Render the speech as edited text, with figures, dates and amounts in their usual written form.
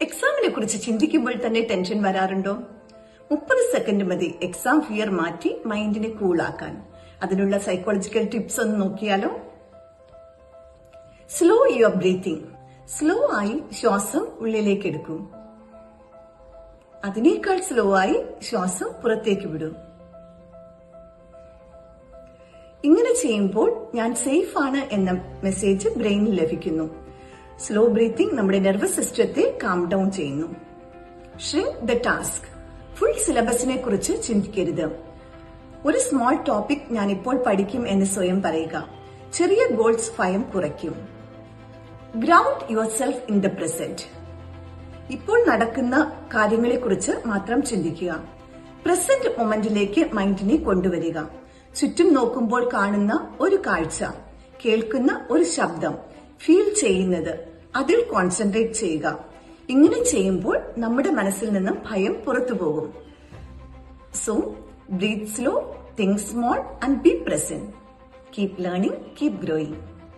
എക്സാമിനെ കുറിച്ച് ചിന്തിക്കുമ്പോൾ തന്നെ ടെൻഷൻ വരാറുണ്ടോ? 30 സെക്കൻഡ് മതി എക്സാം ഫിയർ മാറ്റി മൈൻഡിനെ കൂളാക്കാൻ. അതിനുള്ള സൈക്കോളജിക്കൽ ടിപ്സ് ഒന്ന് നോക്കിയാലോ? Slow your breathing. സ്ലോ ആയി ശ്വാസം ഉള്ളിലേക്ക് എടുക്കൂ. അതിനേക്കാൾ സ്ലോ ആയി ശ്വാസം പുറത്തേക്ക് വിടൂ. ഇങ്ങനെ ചെയ്യുമ്പോൾ ഞാൻ സേഫ് ആണ് എന്ന മെസ്സേജ് ബ്രെയിനിൽ ലഭിക്കുന്നു. സ്ലോ ബ്രീത്തിങ് നമ്മുടെ നെർവസ് സിസ്റ്റത്തെ കാം ഡൗൺ ചെയ്യുന്നു. Shrink the task. ഫുൾ സിലബസിനെ കുറിച്ച് ചിന്തിക്കരുത്. ഒരു സ്മോൾ ടോപ്പിക് ഞാൻ ഇപ്പോൾ പഠിക്കും എന്ന് സ്വയം പറയുക. ചെറിയ ഗോൾസ് ഭയം കുറയ്ക്കും. Ground your self in the present. ഇപ്പോൾ നടക്കുന്ന കാര്യങ്ങളെ കുറിച്ച് മാത്രം ചിന്തിക്കുക. പ്രസന്റ് മൊമെന്റിലേക്ക് മൈൻഡിനെ കൊണ്ടുവരിക. ചുറ്റും നോക്കുമ്പോൾ കാണുന്ന ഒരു കാഴ്ച, കേൾക്കുന്ന ഒരു ശബ്ദം, ഫീൽ ചെയ്യുന്നത്, അതിൽ കോൺസെൻട്രേറ്റ് ചെയ്യുക. ഇങ്ങനെ ചെയ്യുമ്പോൾ നമ്മുടെ മനസ്സിൽ നിന്നും ഭയം പുറത്തു പോകും. So breathe slow, think small and be present. Keep learning, keep growing.